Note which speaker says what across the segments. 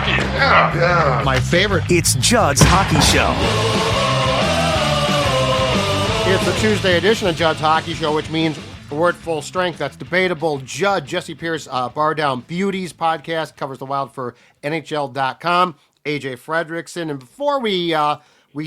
Speaker 1: Yeah.
Speaker 2: My favorite.
Speaker 3: It's Judd's Hockey Show.
Speaker 4: It's the Tuesday edition of Judd's Hockey Show, which means we're at full strength. That's debatable. Judd, Jessi Pierce, Bardown, Beauties podcast covers the Wild for NHL.com. AJ Fredrickson. And before we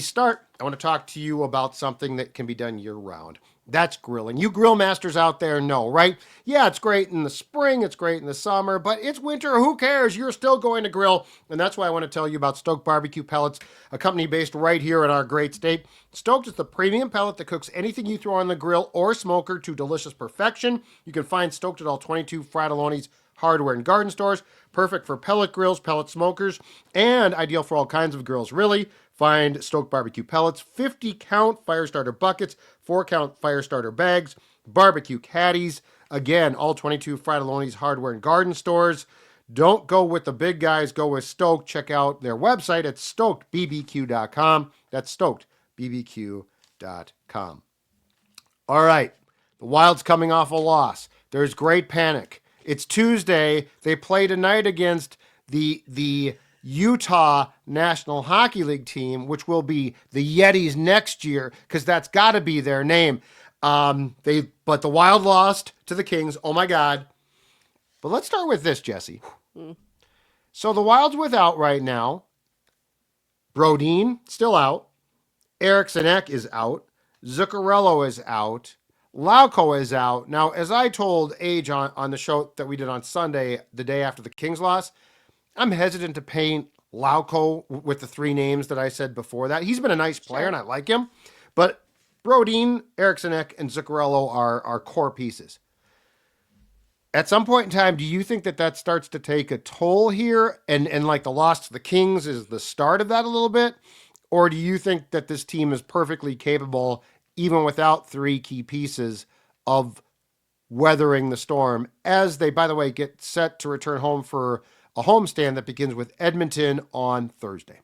Speaker 4: start, I want to talk to you about something that can be done year-round. That's grilling. You grill masters out there know, right? Yeah, it's great in the spring, it's great in the summer, but it's winter. Who cares? You're still going to grill. And that's why I want to tell you about Stoked Barbecue Pellets, a company based right here in our great state. Stoked is the premium pellet that cooks anything you throw on the grill or smoker to delicious perfection. You can find Stoked at all 22 Fratelloni's hardware and garden stores. Perfect for pellet grills, pellet smokers, and ideal for all kinds of grills, really. Find Stoked Barbecue Pellets, 50-count fire starter buckets, 4-count fire starter bags, barbecue caddies. Again, all 22 Fratelloni's hardware and garden stores. Don't go with the big guys, go with Stoked. Check out their website at stokedbbq.com. That's stokedbbq.com. All right, the Wild's coming off a loss. There's great panic. It's Tuesday. They play tonight against the Utah National Hockey League team, which will be the Yetis next year, because that's got to be their name. But the Wild lost to the Kings. Oh my God! But let's start with this, Jessi. So the Wild's without right now. Brodin still out. Eriksson Ek is out. Zuccarello is out. Lauko is out. Now, as I told Age on the show that we did on Sunday, the day after the Kings loss, I'm hesitant to paint Lauko with the three names that I said before that. He's been a nice player, and I like him. But Brodin, Eriksson Ek, and Zuccarello are core pieces. At some point in time, do you think that starts to take a toll here? And like the loss to the Kings is the start of that a little bit? Or do you think that this team is perfectly capable, even without three key pieces, of weathering the storm as they, by the way, get set to return home for a homestand that begins with Edmonton on Thursday?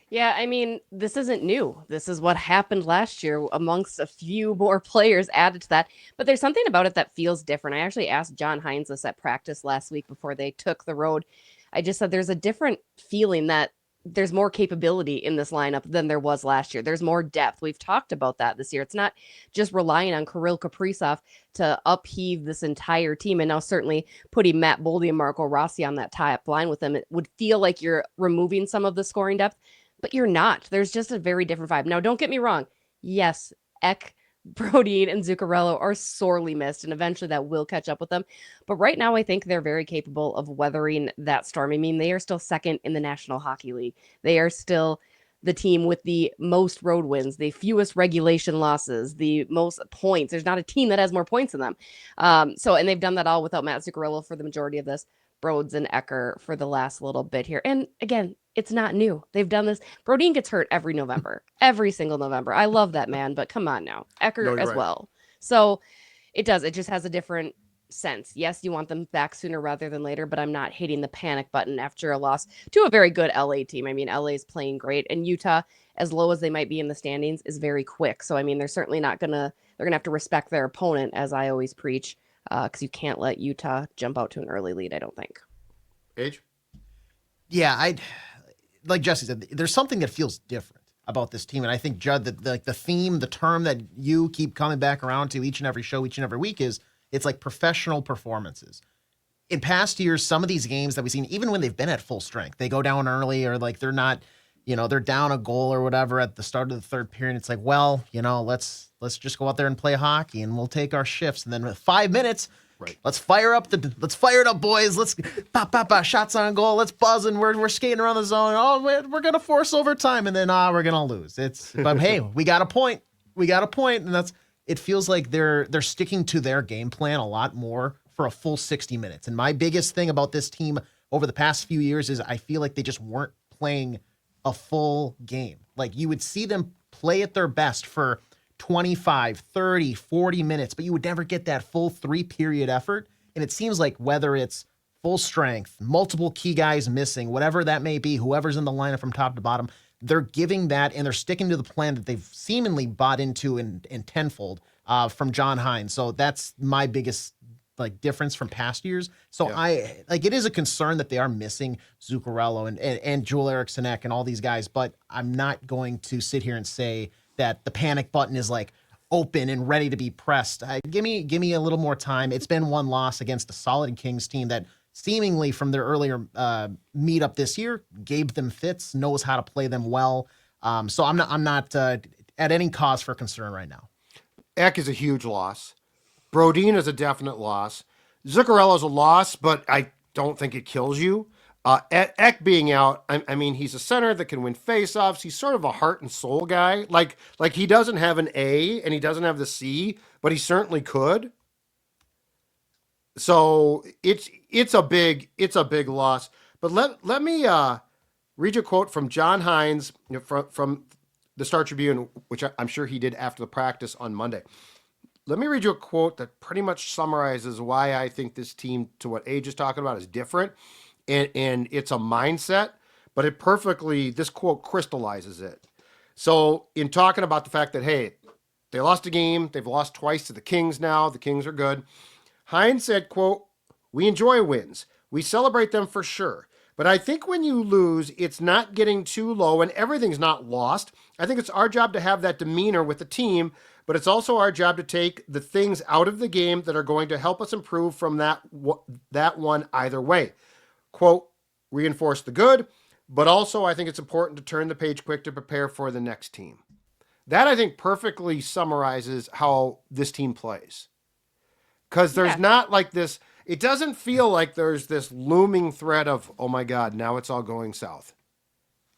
Speaker 5: Yeah, I mean, this isn't new. This is what happened last year amongst a few more players added to that. But there's something about it that feels different. I actually asked John Hines this at practice last week before they took the road. I just said there's a different feeling that there's more capability in this lineup than there was last year. There's more depth. We've talked about that this year. It's not just relying on Kirill Kaprizov to upheave this entire team. And now certainly putting Matt Boldy and Marco Rossi on that tie-up line with them, it would feel like you're removing some of the scoring depth, but you're not. There's just a very different vibe. Now, don't get me wrong. Yes, Ek, Brodin, and Zuccarello are sorely missed, and eventually that will catch up with them. But right now, I think they're very capable of weathering that storm. I mean, they are still second in the National Hockey League. They are still the team with the most road wins, the fewest regulation losses, the most points. There's not a team that has more points than them. And they've done that all without Matt Zuccarello for the majority of this. Broads and Ecker for the last little bit here. And again, it's not new. They've done this. Brodin gets hurt every November, every single November. I love that man, but come on now. Ecker as well. So it does. It just has a different sense. Yes, you want them back sooner rather than later, but I'm not hitting the panic button after a loss to a very good LA team. I mean, LA is playing great, and Utah, as low as they might be in the standings, is very quick. So, I mean, they're certainly not they're going to have to respect their opponent, as I always preach. Because you can't let Utah jump out to an early lead, I don't think.
Speaker 4: Age?
Speaker 2: Yeah, like Jessi said, there's something that feels different about this team. And I think, Judd, the theme, the term that you keep coming back around to each and every show, each and every week is it's like professional performances. In past years, some of these games that we've seen, even when they've been at full strength, they go down early or like they're not, they're down a goal or whatever at the start of the third period. It's like, well, let's just go out there and play hockey and we'll take our shifts. And then with 5 minutes,
Speaker 4: right,
Speaker 2: let's fire it up, boys. Let's pop, shots on goal. Let's buzz and we're skating around the zone. Oh, we're going to force overtime. And then, we're going to lose. But hey, we got a point. And it feels like they're sticking to their game plan a lot more for a full 60 minutes. And my biggest thing about this team over the past few years is I feel like they just weren't playing a full game. Like you would see them play at their best for 25, 30, 40 minutes, but you would never get that full 3-period effort. And it seems like whether it's full strength, multiple key guys missing, whatever that may be, whoever's in the lineup from top to bottom, they're giving that and they're sticking to the plan that they've seemingly bought into in tenfold from John Hines. So that's my biggest like difference from past years. So
Speaker 4: Yeah.
Speaker 2: it is a concern that they are missing Zuccarello and Joel Eriksson Ek and all these guys, but I'm not going to sit here and say that the panic button is like open and ready to be pressed. Give me a little more time. It's been one loss against a solid Kings team that seemingly from their earlier meetup this year gave them fits, knows how to play them well. So I'm not at any cause for concern right now.
Speaker 4: Eck is a huge loss. Brodin is a definite loss. Zuccarello's a loss, but I don't think it kills you. Eck being out, I mean, he's a center that can win faceoffs. He's sort of a heart and soul guy. Like he doesn't have an A and he doesn't have the C, but he certainly could. So it's a big loss. But let me read you a quote from John Hines from the Star Tribune, which I'm sure he did after the practice on Monday. Let me read you a quote that pretty much summarizes why I think this team, to what AJ is talking about, is different. And it's a mindset, but this quote crystallizes it. So in talking about the fact that, hey, they lost a game, they've lost twice to the Kings now, the Kings are good. Hines said, quote, "We enjoy wins. We celebrate them for sure. But I think when you lose, it's not getting too low and everything's not lost. I think it's our job to have that demeanor with the team, but it's also our job to take the things out of the game that are going to help us improve from that one either way. Quote, reinforce the good, but also I think it's important to turn the page quick to prepare for the next team." That, I think, perfectly summarizes how this team plays. Because there's not like this, it doesn't feel like there's this looming threat of, oh my God, now it's all going south.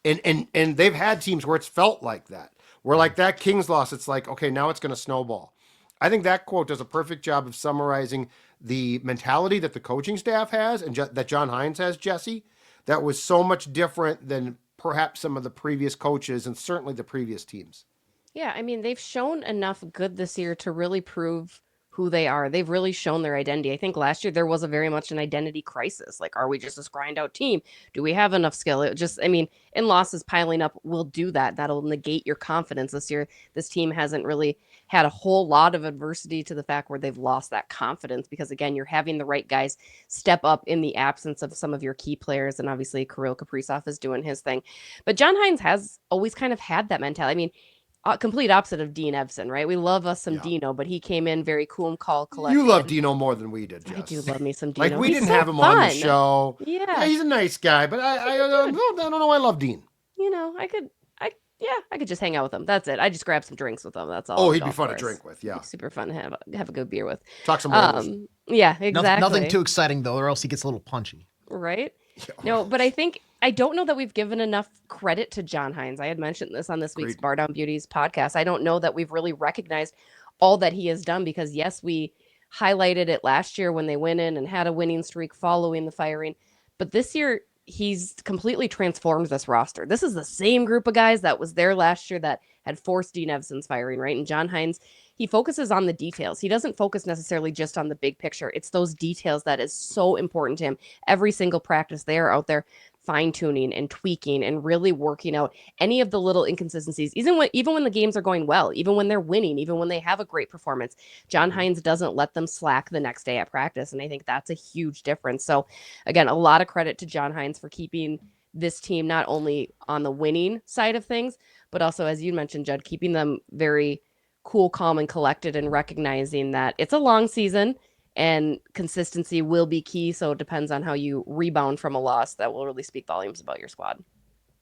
Speaker 4: And they've had teams where it's felt like that. Where like that Kings loss, it's like, okay, now it's going to snowball. I think that quote does a perfect job of summarizing the mentality that the coaching staff has and that John Hines has, Jessi, that was so much different than perhaps some of the previous coaches and certainly the previous teams.
Speaker 5: Yeah, I mean, they've shown enough good this year to really prove who they are. They've really shown their identity. I think last year there was a very much an identity crisis. Like, are we just this grind out team? Do we have enough skill? And losses piling up will do that. That'll negate your confidence this year. This team hasn't really had a whole lot of adversity to the fact where they've lost that confidence because, again, you're having the right guys step up in the absence of some of your key players. And obviously, Kirill Kaprizov is doing his thing. But John Hines has always kind of had that mentality. I mean, complete opposite of Dean Evson, right? We love us some Dino, but he came in very cool and collected.
Speaker 4: You love Dino more than we did, Jess.
Speaker 5: I do love me some Dino.
Speaker 4: Like, we didn't have him on the show.
Speaker 5: Yeah,
Speaker 4: he's a nice guy, but I don't know. I love Dean.
Speaker 5: I could just hang out with him. That's it. I just grab some drinks with him. That's all.
Speaker 4: Oh, he'd be fun to drink with. Yeah,
Speaker 5: super fun to have a good beer with.
Speaker 4: Talk some Ravens.
Speaker 5: Yeah, exactly.
Speaker 2: Nothing too exciting though, or else he gets a little punchy.
Speaker 5: Right? No, but I don't know that we've given enough credit to John Hines. I had mentioned this on this week's Bardown Beauties podcast. I don't know that we've really recognized all that he has done because, yes, we highlighted it last year when they went in and had a winning streak following the firing. But this year, he's completely transformed this roster. This is the same group of guys that was there last year that had forced Dean Evson's firing, right? And John Hines, he focuses on the details. He doesn't focus necessarily just on the big picture. It's those details that is so important to him. Every single practice, they are out there fine-tuning and tweaking and really working out any of the little inconsistencies, even when the games are going well, even when they're winning, even when they have a great performance. John Hines doesn't let them slack the next day at practice, and I think that's a huge difference. So, again, a lot of credit to John Hines for keeping this team not only on the winning side of things, but also, as you mentioned, Judd, keeping them very cool, calm, and collected and recognizing that it's a long season and consistency will be key. So it depends on how you rebound from a loss. That will really speak volumes about your squad.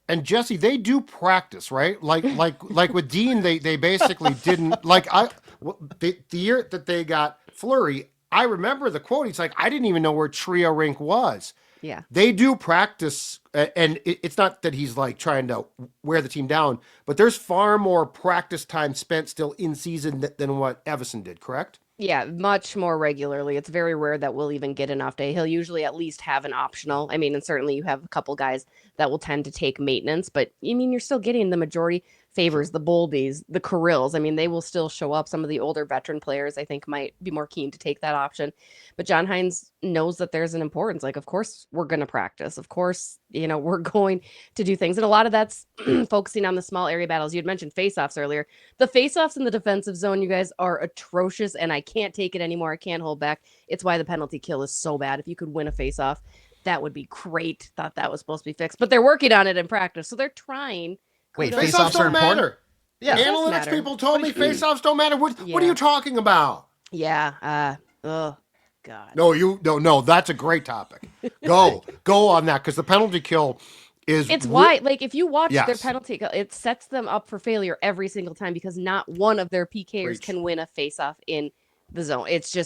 Speaker 4: And Jessi, they do practice, right? Like with Dean, they basically didn't the year that they got Flurry. I remember the quote. He's like, I didn't even know where Trio Rink was.
Speaker 5: Yeah,
Speaker 4: they do practice, and it's not that he's like trying to wear the team down, but there's far more practice time spent still in season than what Evison did. Correct?
Speaker 5: Yeah, much more regularly. It's very rare that we'll even get an off day. He'll usually at least have an optional. I mean, and certainly you have a couple guys that will tend to take maintenance, but I mean, you're still getting the majority Favors, the Boldies, the Carills. I mean, they will still show up. Some of the older veteran players, I think, might be more keen to take that option. But John Hines knows that there's an importance. Like, of course, we're going to practice. Of course, we're going to do things. And a lot of that's focusing on the small area battles. You had mentioned face-offs earlier. The face-offs in the defensive zone, you guys, are atrocious, and I can't take it anymore. I can't hold back. It's why the penalty kill is so bad. If you could win a face-off, that would be great. Thought that was supposed to be fixed. But they're working on it in practice, so they're trying.
Speaker 2: Wait,
Speaker 5: Kudos.
Speaker 4: Face-offs don't matter.
Speaker 2: Yeah.
Speaker 4: Analytics
Speaker 5: matter.
Speaker 4: people told me face-offs don't matter. What are you talking about?
Speaker 5: Yeah. Oh, God.
Speaker 4: No, that's a great topic. Go on that, because the penalty kill is...
Speaker 5: It's why, like, if you watch their
Speaker 4: Yes.
Speaker 5: penalty kill, it sets them up for failure every single time because not one of their PKers
Speaker 4: Preach.
Speaker 5: can win a face-off in the zone. It's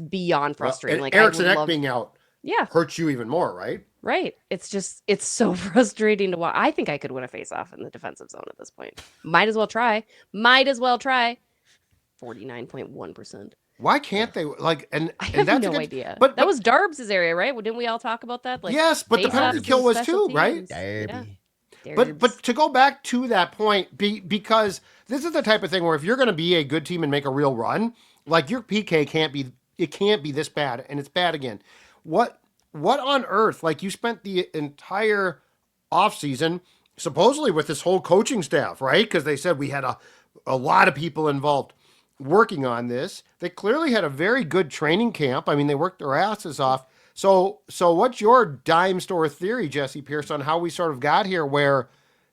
Speaker 5: beyond frustrating.
Speaker 4: And
Speaker 5: Like,
Speaker 4: Erickson
Speaker 5: I would
Speaker 4: Ek
Speaker 5: love...
Speaker 4: being out
Speaker 5: Yeah,
Speaker 4: hurts you even more, right?
Speaker 5: right. It's so frustrating to watch. I think I could win a face-off in the defensive zone at this point. Might as well try. 49.1%.
Speaker 4: Why can't they, like, and
Speaker 5: I have
Speaker 4: that's
Speaker 5: no
Speaker 4: a good,
Speaker 5: idea.
Speaker 4: But
Speaker 5: That was Darbs' area, right? Didn't we all talk about that? Like,
Speaker 4: yes, but the
Speaker 5: face-offs
Speaker 4: penalty
Speaker 5: and
Speaker 4: kill was
Speaker 5: special
Speaker 4: too, right?
Speaker 5: teams.
Speaker 2: Derby.
Speaker 5: Yeah.
Speaker 4: But to go back to that point, because this is the type of thing where if you're going to be a good team and make a real run, like, your PK can't be this bad, and it's bad again. What on earth? Like, you spent the entire offseason supposedly with this whole coaching staff, right? Because they said we had a lot of people involved working on this. They clearly had a very good training camp. I mean, they worked their asses off. So what's your dime store theory, Jessi Pierce, on how we sort of got here where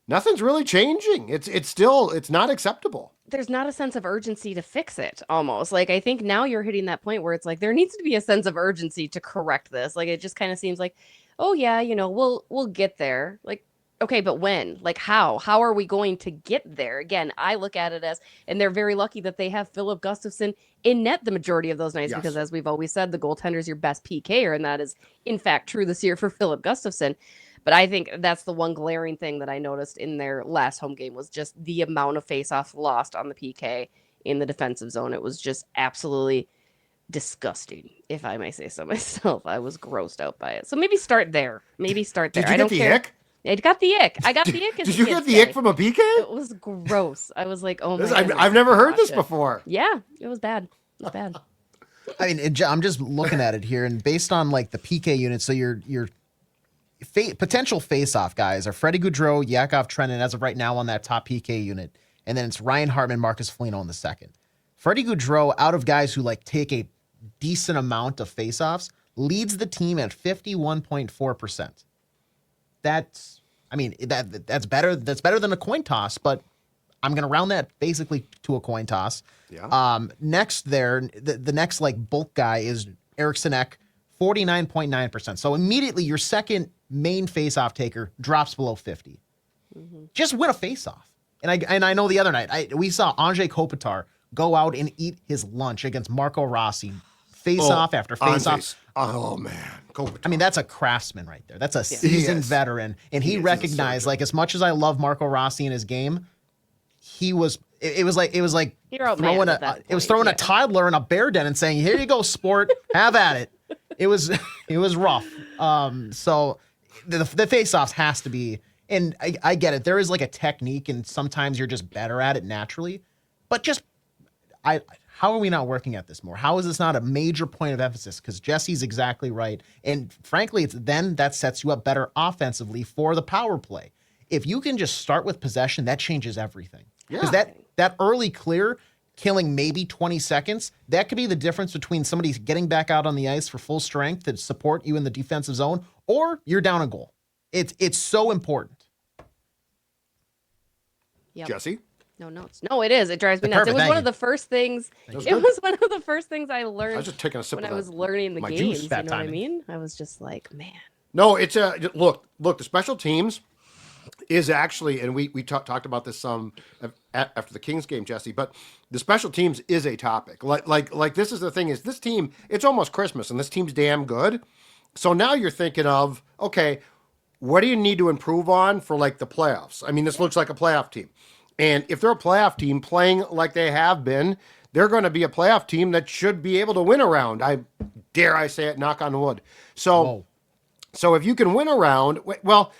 Speaker 4: nothing's really changing? It's not acceptable.
Speaker 5: There's not a sense of urgency to fix it, almost. Like, I think now you're hitting that point where it's like there needs to be a sense of urgency to correct this. Like, it just kind of seems like, oh yeah, we'll get there. Like, okay, but when? Like, how are we going to get there? Again, I look at it as, and they're very lucky that they have Philip Gustafsson in net the majority of those nights,
Speaker 4: Yes.
Speaker 5: because as we've always said, the goaltender is your best PKer, and that is in fact true this year for Philip Gustafsson. But I think that's the one glaring thing that I noticed in their last home game was just the amount of faceoffs lost on the PK in the defensive zone. It was just absolutely disgusting, if I may say so myself. I was grossed out by it. So maybe start there.
Speaker 4: Did you
Speaker 5: I
Speaker 4: get
Speaker 5: don't
Speaker 4: the
Speaker 5: care.
Speaker 4: ick?
Speaker 5: I got the ick. I got the ick.
Speaker 4: Did you get the ick from a PK?
Speaker 5: It was gross. I was like, oh my goodness,
Speaker 4: I've never heard this
Speaker 5: watch it.
Speaker 4: before.
Speaker 5: Yeah, it was bad. It was bad.
Speaker 2: I mean, I'm just looking at it here, and based on like the PK unit, so your potential face-off guys are Freddie Gaudreau, Yakov Trenin as of right now on that top PK unit, and then it's Ryan Hartman, Marcus Foligno in the second. Freddie Gaudreau, out of guys who like take a decent amount of face-offs, leads the team at 51.4%. That's better. That's better than a coin toss, but I'm gonna round that basically to a coin toss.
Speaker 4: Yeah.
Speaker 2: Next there, the next like bulk guy is Erickson Ek, 49.9%. So immediately your second main face-off taker drops below 50.
Speaker 5: Mm-hmm.
Speaker 2: Just win a face-off. And I know the other night we saw Andrzej Kopitar go out and eat his lunch against Marco Rossi, face-off after face-off.
Speaker 4: Oh man, Kopitar.
Speaker 2: I mean, that's a craftsman right there. That's a seasoned veteran. And he recognized, like, as much as I love Marco Rossi in his game, it was like
Speaker 5: Hero man
Speaker 2: throwing
Speaker 5: at that
Speaker 2: it was
Speaker 5: point,
Speaker 2: throwing
Speaker 5: yeah.
Speaker 2: a toddler in a bear den and saying, "Here you go, sport. Have at it." It was rough. So the face-offs has to be, and I get it. There is like a technique, and sometimes you're just better at it naturally. But how are we not working at this more? How is this not a major point of emphasis? Because Jessi's exactly right. And frankly, it's then that sets you up better offensively for the power play. If you can just start with possession, that changes everything. Because that early clear, killing maybe 20 seconds, that could be the difference between somebody getting back out on the ice for full strength to support you in the defensive zone, or you're down a goal. It's so important.
Speaker 5: Yep.
Speaker 4: Jessi?
Speaker 5: No notes. No, it is. It drives me nuts.
Speaker 2: Perfect,
Speaker 5: It was
Speaker 2: thank
Speaker 5: one
Speaker 2: you.
Speaker 5: of the first things.
Speaker 4: was
Speaker 5: It
Speaker 4: good.
Speaker 5: was one of the first things I
Speaker 4: I
Speaker 5: learned
Speaker 4: was just taking a sip
Speaker 5: when
Speaker 4: of
Speaker 5: I was learning the
Speaker 4: my
Speaker 5: games.
Speaker 4: juice.
Speaker 5: You
Speaker 2: Bad
Speaker 5: know what I
Speaker 2: timing.
Speaker 5: mean? I was just like, man.
Speaker 4: No, it's look. The special teams is actually, and we talked about this some after the Kings game, Jessi. But the special teams is a topic. Like this is the thing is this team. It's almost Christmas, and this team's damn good. So now you're thinking of, okay, what do you need to improve on for like the playoffs? I mean, this looks like a playoff team, and if they're a playoff team playing like they have been, they're going to be a playoff team that should be able to win a round. I dare I say it, knock on wood. So.
Speaker 2: Whoa.
Speaker 4: So if you can win a round, well,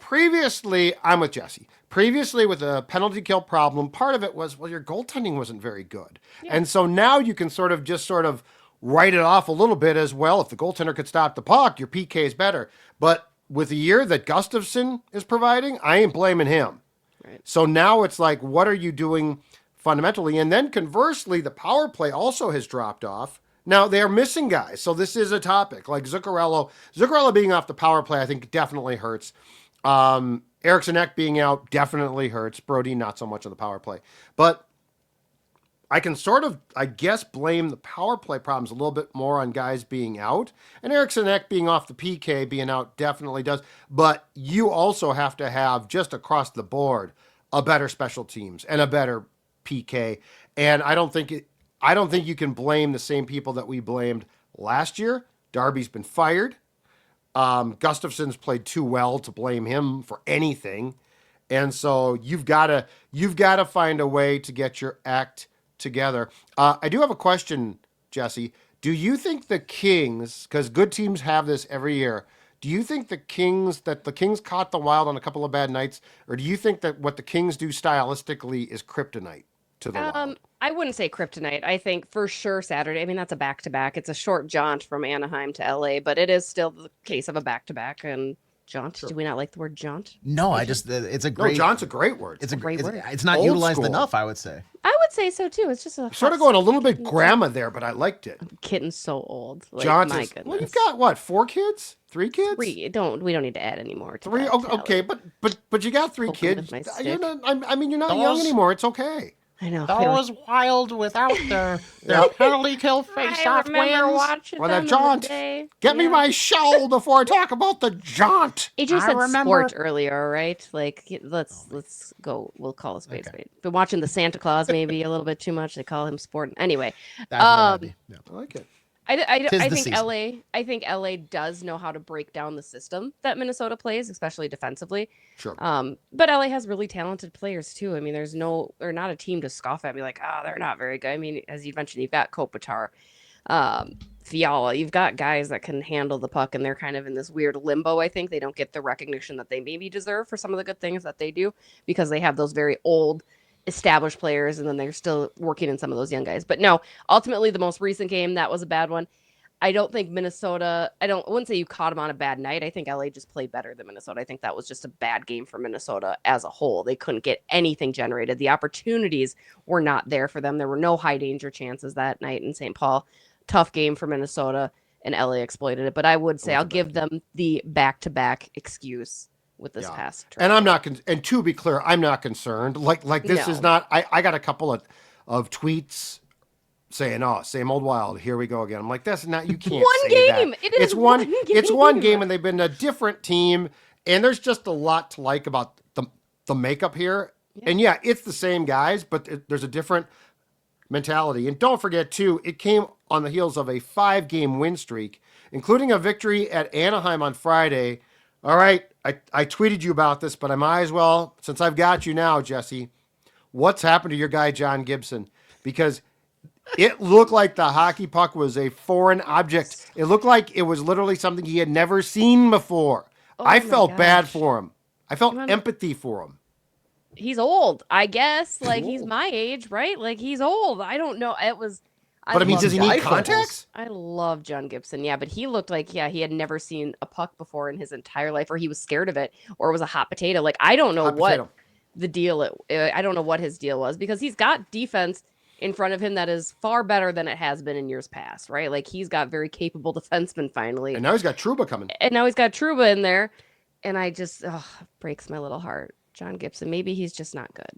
Speaker 4: previously, I'm with Jessi. Previously, with a penalty kill problem, part of it was, well, your goaltending wasn't very good. Yeah. And so now you can sort of write it off a little bit as well. If the goaltender could stop the puck, your PK is better. But with the year that Gustafsson is providing, I ain't blaming him. Right. So now it's like, what are you doing fundamentally? And then conversely, the power play also has dropped off. Now, they're missing guys, so this is a topic. Like Zuccarello being off the power play, I think definitely hurts. Eriksson Ek being out definitely hurts. Brody, not so much on the power play. But I can sort of, I guess, blame the power play problems a little bit more on guys being out. And Eriksson Ek being off the PK, being out, definitely does. But you also have to have, just across the board, a better special teams and a better PK. And I don't think you can blame the same people that we blamed last year. Darby's been fired. Gustafsson's played too well to blame him for anything. And so you've got to find a way to get your act together. I do have a question, Jessi. Do you think the Kings, because good teams have this every year, do you think the Kings caught the Wild on a couple of bad nights, or do you think that what the Kings do stylistically is kryptonite to the Wild?
Speaker 5: I wouldn't say kryptonite. I think for sure Saturday. I mean, that's a back-to-back. It's a short jaunt from Anaheim to LA, but it is still the case of a back-to-back. And jaunt. Sure. Do we not like the word jaunt?
Speaker 2: No, it's a great.
Speaker 4: No, jaunt's a great word.
Speaker 2: It's a great word. It's not utilized enough, I would say.
Speaker 5: I would say so too. It's just
Speaker 4: sort of going a little bit grandma there, but I liked it.
Speaker 5: Kitten's so old. Like,
Speaker 4: jaunt
Speaker 5: my
Speaker 4: is,
Speaker 5: goodness.
Speaker 4: well, you've got what? 4 kids? 3 kids?
Speaker 5: 3. We don't need to add any more. To
Speaker 4: 3.
Speaker 5: That
Speaker 4: okay, but you got 3 kids. You're not. You're not young anymore. It's okay.
Speaker 5: I know.
Speaker 2: That was Wild without their penalty kill face-off wins.
Speaker 5: I remember watching
Speaker 4: the jaunt. Get me my shovel before I talk about the jaunt.
Speaker 5: AJ said sport earlier, right? Like, let's go. We'll call a spade spade. Been watching the Santa Claus maybe a little bit too much. They call him sport. Anyway,
Speaker 4: I like it.
Speaker 5: I think LA does know how to break down the system that Minnesota plays, especially defensively.
Speaker 4: Sure.
Speaker 5: But LA has really talented players too. I mean, they're not a team to scoff at. Be like, they're not very good. I mean, as you mentioned, you've got Kopitar, Fiala. You've got guys that can handle the puck, and they're kind of in this weird limbo. I think they don't get the recognition that they maybe deserve for some of the good things that they do because they have those very old, established players, and then they're still working in some of those young guys. But no, ultimately the most recent game, that was a bad one. I don't think Minnesota, I wouldn't say you caught them on a bad night. I think LA just played better than Minnesota. I think that was just a bad game for Minnesota as a whole. They couldn't get anything generated. The opportunities were not there for them. There were no high danger chances that night in St. Paul. Tough game for Minnesota, and LA exploited it. But I would say I'll give them the back-to-back excuse with this past trip.
Speaker 4: And I'm not, and to be clear, I'm not concerned. Like this is not, I got a couple of tweets saying, same old Wild, here we go again. I'm like, that's not, you can't
Speaker 5: one
Speaker 4: say
Speaker 5: game.
Speaker 4: that.
Speaker 5: It is one game.
Speaker 4: It's one game, and they've been a different team, and there's just a lot to like about the makeup here. Yeah. And it's the same guys, but there's a different mentality. And don't forget, too, it came on the heels of a 5-game win streak, including a victory at Anaheim on Friday. All right, I tweeted you about this, but I might as well, since I've got you now, Jessi, what's happened to your guy, John Gibson? Because it looked like the hockey puck was a foreign object. It looked like it was literally something he had never seen before. I felt bad for him. I felt empathy for him.
Speaker 5: He's old, I guess. Like, he's my age, right? Like, he's old. I don't know. It was...
Speaker 4: But I mean, does he need contacts?
Speaker 5: I love John Gibson. Yeah, but he looked like, he had never seen a puck before in his entire life, or he was scared of it, or it was a hot potato. Like, I don't know what the deal, I don't know what his deal was, because he's got defense in front of him that is far better than it has been in years past, right? Like, he's got very capable defensemen finally.
Speaker 4: And now he's got Trouba coming.
Speaker 5: And now he's got Trouba in there. And I just, breaks my little heart. John Gibson, maybe he's just not good.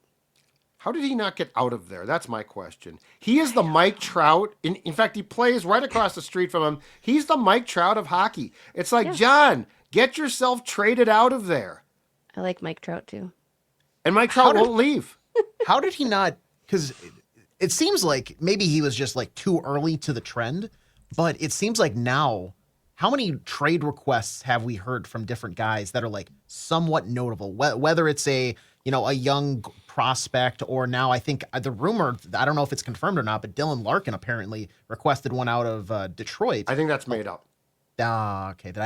Speaker 4: How did he not get out of there? That's my question. He is the Mike Trout. In fact, he plays right across the street from him. He's the Mike Trout of hockey. It's like, John, get yourself traded out of there.
Speaker 5: I like Mike Trout, too.
Speaker 4: And Mike Trout won't leave.
Speaker 2: How did he not? Because it seems like maybe he was just like too early to the trend, but it seems like now, how many trade requests have we heard from different guys that are like somewhat notable? Whether it's a young prospect, or now I think the rumor, I don't know if it's confirmed or not, but Dylan Larkin apparently requested one out of Detroit.
Speaker 4: I think that's made up.
Speaker 2: Okay. Did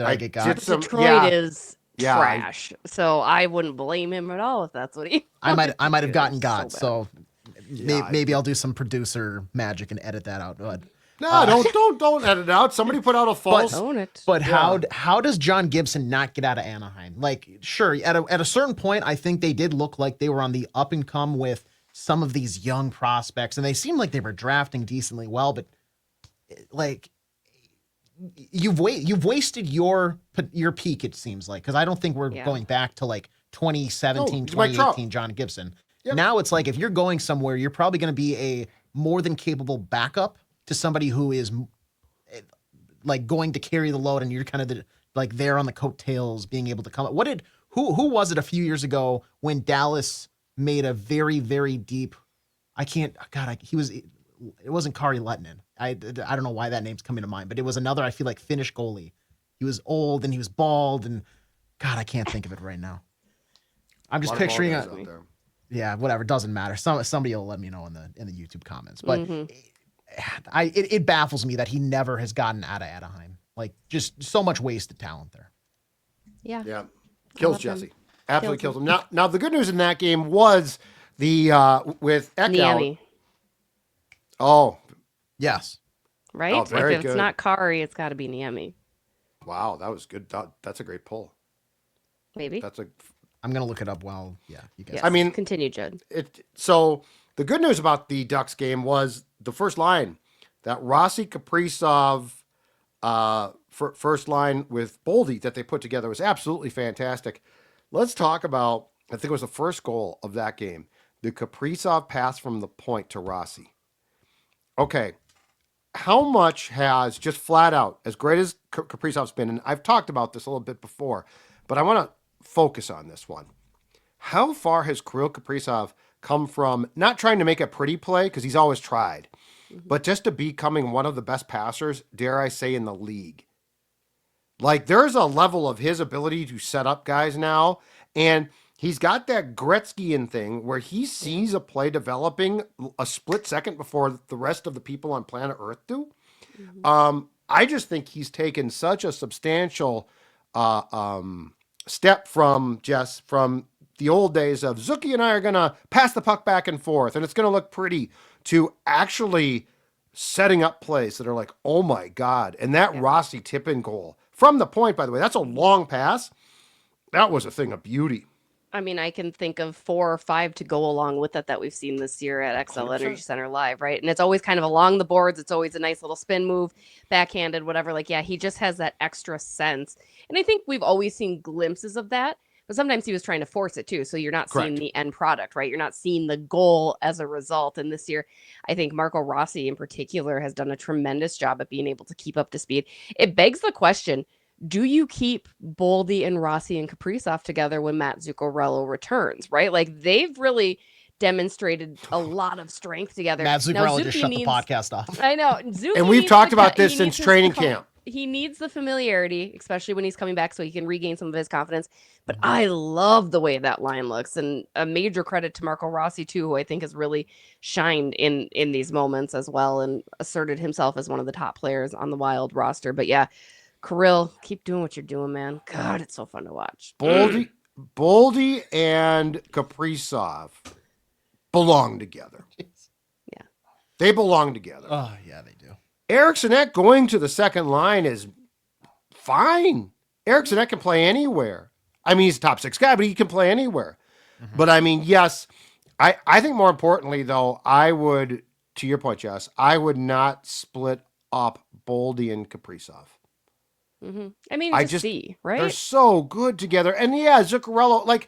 Speaker 2: I get got?
Speaker 4: did some-
Speaker 5: Detroit
Speaker 4: yeah.
Speaker 5: is
Speaker 4: Yeah, I-
Speaker 5: trash, so I wouldn't blame him at all if that's what he.
Speaker 2: I might
Speaker 5: wanted to
Speaker 2: have
Speaker 5: do.
Speaker 2: gotten
Speaker 5: It's
Speaker 2: got.
Speaker 5: bad.
Speaker 2: So
Speaker 4: Yeah,
Speaker 2: maybe I'll do some producer magic and edit that out.
Speaker 4: No, don't edit it out. Somebody put out a false.
Speaker 5: Own it.
Speaker 2: But how does John Gibson not get out of Anaheim? Like, sure, at a certain point, I think they did look like they were on the up and come with some of these young prospects, and they seemed like they were drafting decently well. But like, you've wasted your peak. It seems like, because I don't think we're going back to like 2017,
Speaker 4: No, Mike
Speaker 2: 2018 John Gibson.
Speaker 4: Yep.
Speaker 2: Now it's like if you're going somewhere, you're probably going to be a more than capable backup to somebody who is like going to carry the load, and you're kind of like there on the coattails, being able to come. Who was it a few years ago when Dallas made a very, very deep? It wasn't Kari Lettinen. I don't know why that name's coming to mind, but it was another, I feel like, Finnish goalie. He was old and he was bald, and God, I can't think of it right now. I'm just picturing
Speaker 4: out there.
Speaker 2: Yeah, whatever, doesn't matter. Somebody will let me know in the YouTube comments. But it baffles me that he never has gotten out of Anaheim. Like, just so much wasted talent there.
Speaker 5: Yeah.
Speaker 4: Yeah, kills
Speaker 5: love him.
Speaker 4: Jessi. Absolutely kills him. Now the good news in that game was the with Eck out.
Speaker 5: Niemi,
Speaker 4: Oh,
Speaker 2: Yes.
Speaker 5: right?
Speaker 4: Oh, very
Speaker 5: like if
Speaker 4: good.
Speaker 5: it's not Kari, it's got to be Niemi.
Speaker 4: wow, that was good. That's a great pull.
Speaker 5: Maybe.
Speaker 4: That's a.
Speaker 2: I'm going to look it up while, you guys.
Speaker 5: Yes.
Speaker 4: I mean-
Speaker 5: continue, Judd.
Speaker 4: So the good news about the Ducks game was the first line, that Rossi Kaprizov first line with Boldy that they put together was absolutely fantastic. Let's talk about, I think it was the first goal of that game, the Kaprizov pass from the point to Rossi. Okay, how much has just flat out, as great as Kaprizov's been, and I've talked about this a little bit before, but I want to focus on this one. How far has Kirill Kaprizov come from not trying to make a pretty play, because he's always tried, but just to becoming one of the best passers, dare I say, in the league? Like, there's a level of his ability to set up guys now, and he's got that Gretzkyan thing where he sees a play developing a split second before the rest of the people on planet Earth do. I just think he's taken such a substantial step from the old days of Zuki and I are going to pass the puck back and forth, and it's going to look pretty, to actually setting up plays that are like, oh my God. And that Rossi tip-in goal from the point, by the way, that's a long pass. That was a thing of beauty.
Speaker 5: I mean, I can think of 4 or 5 to go along with it that we've seen this year at XL
Speaker 4: 100%.
Speaker 5: Energy Center Live, right? And it's always kind of along the boards. It's always a nice little spin move, backhanded, whatever. Like, yeah, he just has that extra sense. And I think we've always seen glimpses of that, but sometimes he was trying to force it too. So you're not seeing
Speaker 4: Correct.
Speaker 5: the end product, right? You're not seeing the goal as a result. And this year, I think Marco Rossi in particular has done a tremendous job at being able to keep up to speed. It begs the question, do you keep Boldy and Rossi and Kaprizov together when Matt Zuccarello returns, right? Like, they've really demonstrated a lot of strength together.
Speaker 2: Matt
Speaker 5: Now,
Speaker 2: Zuccarello just
Speaker 5: Zuki
Speaker 2: shut
Speaker 5: needs-
Speaker 2: the podcast off.
Speaker 5: I know. Zuki
Speaker 4: And we've
Speaker 5: needs
Speaker 4: talked
Speaker 5: the
Speaker 4: about
Speaker 5: he
Speaker 4: this
Speaker 5: needs
Speaker 4: since
Speaker 5: his
Speaker 4: training camp.
Speaker 5: He needs the familiarity, especially when he's coming back, so he can regain some of his confidence. But I love the way that line looks, and a major credit to Marco Rossi too, who I think has really shined in these moments as well, and asserted himself as one of the top players on the Wild roster. But yeah, Kirill, keep doing what you're doing, man. God, it's so fun to watch.
Speaker 4: Boldy and Kaprizov belong together.
Speaker 5: Yeah.
Speaker 4: They belong together.
Speaker 2: Oh, yeah, they do.
Speaker 4: Eriksson Ek going to the second line is fine. Eriksson Ek can play anywhere. I mean, he's a top 6 guy, but he can play anywhere. But I mean, yes, I think more importantly, though, I would, to your point, Jess, I would not split up Boldy and Kaprizov.
Speaker 5: I mean,
Speaker 4: I
Speaker 5: just
Speaker 4: just-
Speaker 5: see,
Speaker 4: They're
Speaker 5: right?
Speaker 4: so good together. And yeah, Zuccarello, like,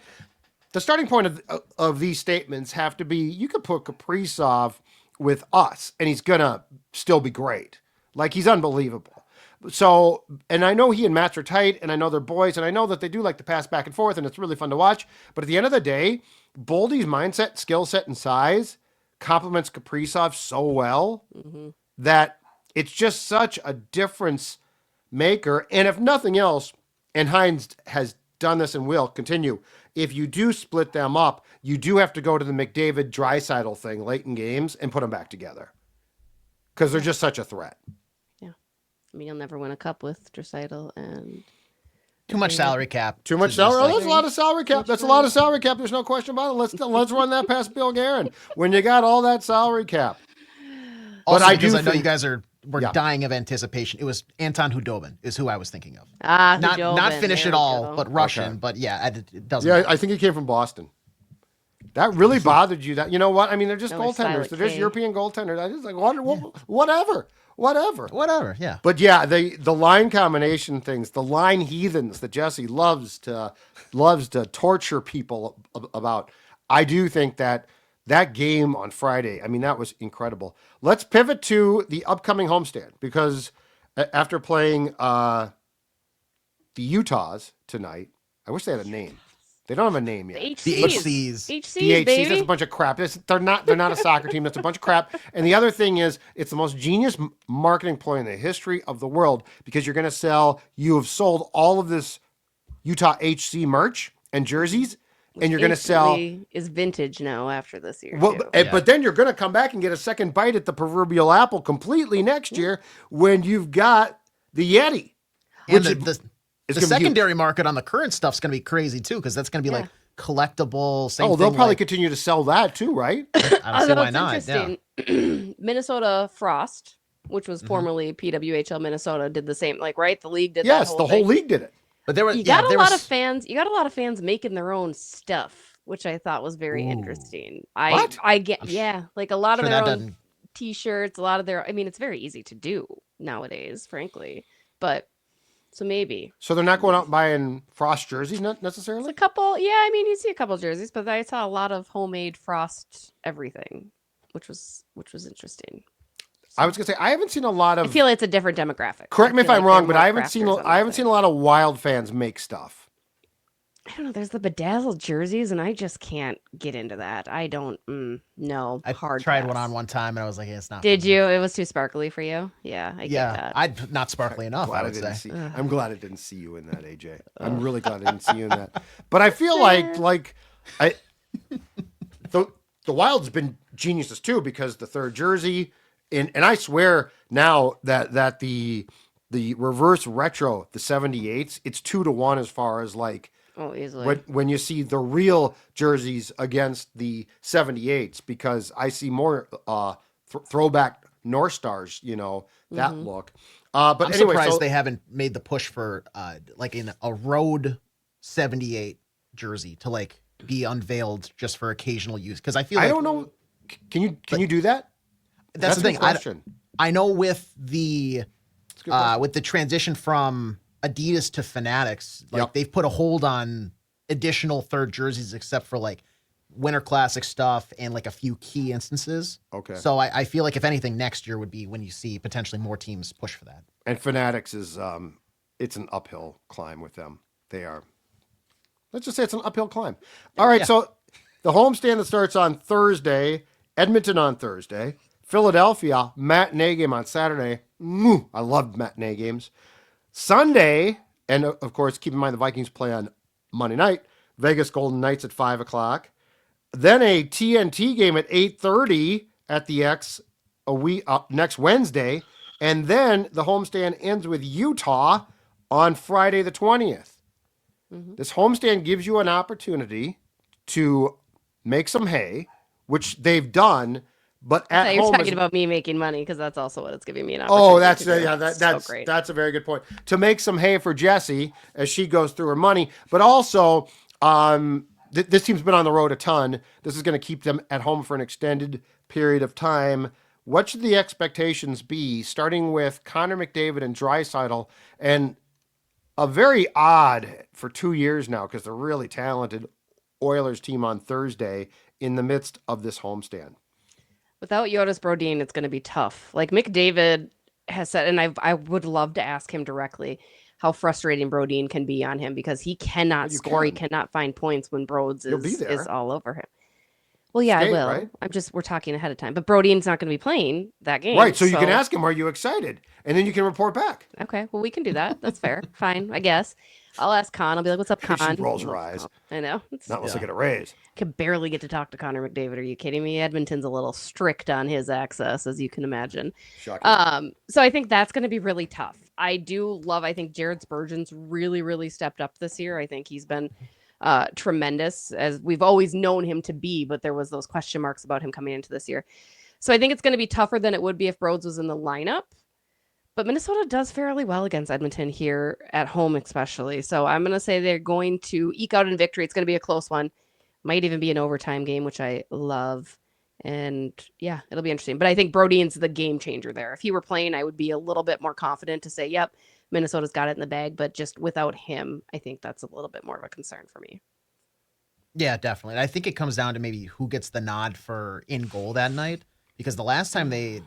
Speaker 4: the starting point of these statements have to be, you could put Kaprizov with us and he's going to still be great. Like, he's unbelievable. So, and I know he and Matt are tight, and I know they're boys, and I know that they do like to pass back and forth, and it's really fun to watch. But at the end of the day, Boldy's mindset, skill set, and size complements Kaprizov so well that it's just such a difference maker. And if nothing else, and Hines has done this and will continue, if you do split them up, you do have to go to the McDavid Draisaitl thing late in games and put them back together, because they're just such a threat.
Speaker 5: I mean, you'll never win a cup with Draisaitl and
Speaker 2: Too much salary cap.
Speaker 4: Too much
Speaker 2: to
Speaker 4: salary.
Speaker 2: just,
Speaker 4: Oh,
Speaker 2: like-
Speaker 4: that's a lot of salary cap. That's a lot of salary cap. There's no question about it. Let's run that past Bill Guerin. When you got all that salary cap.
Speaker 2: Also,
Speaker 4: I
Speaker 2: because
Speaker 4: do
Speaker 2: I know
Speaker 4: think-
Speaker 2: you guys were
Speaker 4: Yeah.
Speaker 2: dying of anticipation. It was Anton Hudobin is who I was thinking of.
Speaker 5: not
Speaker 2: Not finish it all, but Russian.
Speaker 4: Okay.
Speaker 2: But yeah, it doesn't.
Speaker 4: Yeah,
Speaker 2: matter.
Speaker 4: I think he came from Boston. That really bothered you. That you know what? I mean, they're just
Speaker 5: No, like
Speaker 4: goaltenders.
Speaker 5: Silent
Speaker 4: They're just
Speaker 5: K.
Speaker 4: European goaltenders. I just like whatever.
Speaker 2: Whatever. Yeah.
Speaker 4: But yeah, the line combination things, the line heathens that Jessi loves to torture people about. I do think that game on Friday, I mean, that was incredible. Let's pivot to the upcoming homestand because after playing the Utahs tonight, I wish they had a name. They don't have a name yet.
Speaker 2: The HCs.
Speaker 4: The
Speaker 5: HCs,
Speaker 4: HCs,
Speaker 5: baby.
Speaker 4: that's a bunch of crap. They're not a soccer team. That's a bunch of crap. And the other thing is, it's the most genius marketing ploy in the history of the world because you have sold all of this Utah HC merch and jerseys, and you're going to sell.
Speaker 5: Is vintage now after this year.
Speaker 4: Well,
Speaker 5: too.
Speaker 4: but then you're going to come back and get a second bite at the proverbial apple completely next year when you've got the Yeti.
Speaker 2: And
Speaker 4: which
Speaker 2: the
Speaker 4: is
Speaker 2: the
Speaker 4: gonna be huge.
Speaker 2: secondary market on the current stuff's going to be crazy too, because that's going to be like collectible. Same
Speaker 4: Oh, they'll
Speaker 2: thing,
Speaker 4: probably
Speaker 2: like,
Speaker 4: continue to sell that too, right?
Speaker 2: I don't see
Speaker 5: Although
Speaker 2: why
Speaker 5: it's
Speaker 2: not. Yeah.
Speaker 5: interesting, Minnesota Frost, which was
Speaker 2: Mm-hmm.
Speaker 5: formerly PWHL Minnesota, did the same. Like, right? The league did
Speaker 4: Yes,
Speaker 5: that
Speaker 4: the whole league did it.
Speaker 2: But there was
Speaker 5: You got a
Speaker 2: there
Speaker 5: lot
Speaker 2: was,
Speaker 5: of fans. You got a lot of fans making their own stuff, which I thought was very
Speaker 2: Ooh.
Speaker 5: interesting.
Speaker 4: What?
Speaker 5: I get like a lot
Speaker 2: sure
Speaker 5: of their
Speaker 2: that
Speaker 5: own
Speaker 2: doesn't.
Speaker 5: T-shirts. A lot of their. I mean, it's very easy to do nowadays, frankly. But so maybe
Speaker 4: So they're not going out and buying Frost jerseys, not
Speaker 5: it's
Speaker 4: necessarily.
Speaker 5: a couple. Yeah, I mean, you see a couple jerseys, but I saw a lot of homemade Frost everything, which was interesting.
Speaker 4: I was gonna say I haven't seen a lot
Speaker 5: I
Speaker 4: of.
Speaker 5: feel it's a different demographic.
Speaker 4: Correct me if
Speaker 5: feel
Speaker 4: I'm
Speaker 5: like
Speaker 4: wrong,
Speaker 5: they're
Speaker 4: but I
Speaker 5: more
Speaker 4: haven't seen
Speaker 5: crafters on
Speaker 4: I haven't
Speaker 5: that
Speaker 4: seen a
Speaker 5: side.
Speaker 4: lot of Wild fans make stuff.
Speaker 5: I don't know. There's the bedazzled jerseys, and I just can't get into that. I don't. No,
Speaker 2: I
Speaker 5: hard.
Speaker 2: tried one
Speaker 5: pass.
Speaker 2: on one time and I was like, it's not.
Speaker 5: Did
Speaker 2: for me.
Speaker 5: you? It was too sparkly for you. Yeah, I get
Speaker 2: Yeah,
Speaker 5: that.
Speaker 2: I'd not sparkly enough. I
Speaker 4: Glad I
Speaker 2: would
Speaker 4: didn't
Speaker 2: say.
Speaker 4: see. I'm glad I didn't see you in that, AJ. I'm really glad I didn't see you in that. But I feel like I the Wild's been geniuses too because the third jersey and I swear now that the reverse retro the 78s it's 2-1 as far as like
Speaker 5: Oh, easily.
Speaker 4: when you see the real jerseys against the 78s because I see more throwback North Stars, that look. But
Speaker 2: I'm
Speaker 4: anyway,
Speaker 2: surprised
Speaker 4: so,
Speaker 2: they haven't made the push for like in a road 78 jersey to like be unveiled just for occasional use because I feel like
Speaker 4: I don't know. Can you do that?
Speaker 2: that's the
Speaker 4: a
Speaker 2: thing.
Speaker 4: good question.
Speaker 2: I know with the
Speaker 4: a good question.
Speaker 2: with the transition from Adidas to Fanatics, like
Speaker 4: Yep.
Speaker 2: they've put a hold on additional third jerseys except for like Winter Classic stuff and like a few key instances.
Speaker 4: Okay.
Speaker 2: So I feel like if anything next year would be when you see potentially more teams push for that.
Speaker 4: And Fanatics is it's an uphill climb with them. They are. Let's just say it's an uphill climb. All right, so the homestand that starts on Thursday, Edmonton on Thursday, Philadelphia matinee game on Saturday. I love matinee games. Sunday, and of course, keep in mind the Vikings play on Monday night. Vegas Golden Knights at 5:00. Then a TNT game at 8:30 at the X next Wednesday, and then the homestand ends with Utah on Friday the 20th. This homestand gives you an opportunity to make some hay, which they've done, but
Speaker 5: I
Speaker 4: at
Speaker 5: thought you were
Speaker 4: home.
Speaker 5: talking about me making money because that's also what it's giving me an opportunity.
Speaker 4: Oh, that's
Speaker 5: to do.
Speaker 4: that's
Speaker 5: so great.
Speaker 4: that's a very good point. To make some hay for Jessi as she goes through her money, but also this team's been on the road a ton. This is going to keep them at home for an extended period of time. What should the expectations be, starting with Connor McDavid and Draisaitl, and a very odd for 2 years now because they're really talented Oilers team on Thursday in the midst of this homestand.
Speaker 5: Without Jonas Brodin, it's going to be tough. Like McDavid has said, and I would love to ask him directly how frustrating Brodin can be on him because he cannot
Speaker 4: You
Speaker 5: score. He
Speaker 4: can.
Speaker 5: cannot find points when Broads
Speaker 4: He'll be
Speaker 5: is
Speaker 4: there.
Speaker 5: all over him. Well, yeah, I
Speaker 4: skate,
Speaker 5: will.
Speaker 4: right?
Speaker 5: We're talking ahead of time. But Brodean's not going to be playing that game.
Speaker 4: Right. So you can ask him, are you excited? And then you can report back.
Speaker 5: Okay, well, we can do that. That's fair. Fine, I guess. I'll ask Con. I'll be like, "What's up, Con?"
Speaker 4: She rolls her eyes.
Speaker 5: I know.
Speaker 4: Not unless I get a raise.
Speaker 5: Can barely get to talk to Connor McDavid. Are you kidding me? Edmonton's a little strict on his access, as you can imagine.
Speaker 4: Shocking.
Speaker 5: So I think that's going to be really tough. I think Jared Spurgeon's really, really stepped up this year. I think he's been tremendous, as we've always known him to be, but there was those question marks about him coming into this year. So I think it's going to be tougher than it would be if Broads was in the lineup. But Minnesota does fairly well against Edmonton here at home, especially. So I'm going to say they're going to eke out in victory. It's going to be a close one. Might even be an overtime game, which I love. And yeah, it'll be interesting. But I think Brodean's the game changer there. If he were playing, I would be a little bit more confident to say, yep, Minnesota's got it in the bag. But just without him, I think that's a little bit more of a concern for me.
Speaker 2: Yeah, definitely. I think it comes down to maybe who gets the nod for in goal that night. Because the last time they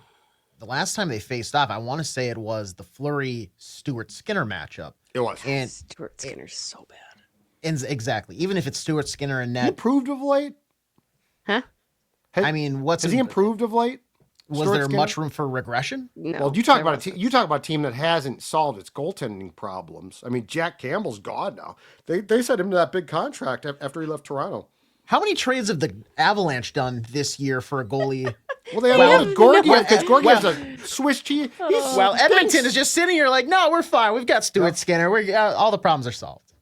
Speaker 2: faced off, I want to say it was the Flurry Stuart Skinner matchup.
Speaker 4: It was.
Speaker 2: And
Speaker 5: Stuart Skinner's so bad.
Speaker 2: Exactly. Even if it's Stuart Skinner and
Speaker 4: He
Speaker 2: net,
Speaker 4: improved of late?
Speaker 5: Huh?
Speaker 2: I mean,
Speaker 4: Has he improved of late?
Speaker 2: Was
Speaker 4: Stuart
Speaker 2: there
Speaker 4: Skinner?
Speaker 2: much room for regression?
Speaker 5: No.
Speaker 4: Well, you talk about a team that hasn't solved its goaltending problems. I mean, Jack Campbell's gone now. They sent him to that big contract after he left Toronto.
Speaker 2: How many trades have the Avalanche done this year for a goalie?
Speaker 4: Well, they had Gorgiev because Gorgiev's a Swiss cheese.
Speaker 2: Well, Edmonton is just sitting here like, no, we're fine. We've got Stuart Skinner. All the problems are solved.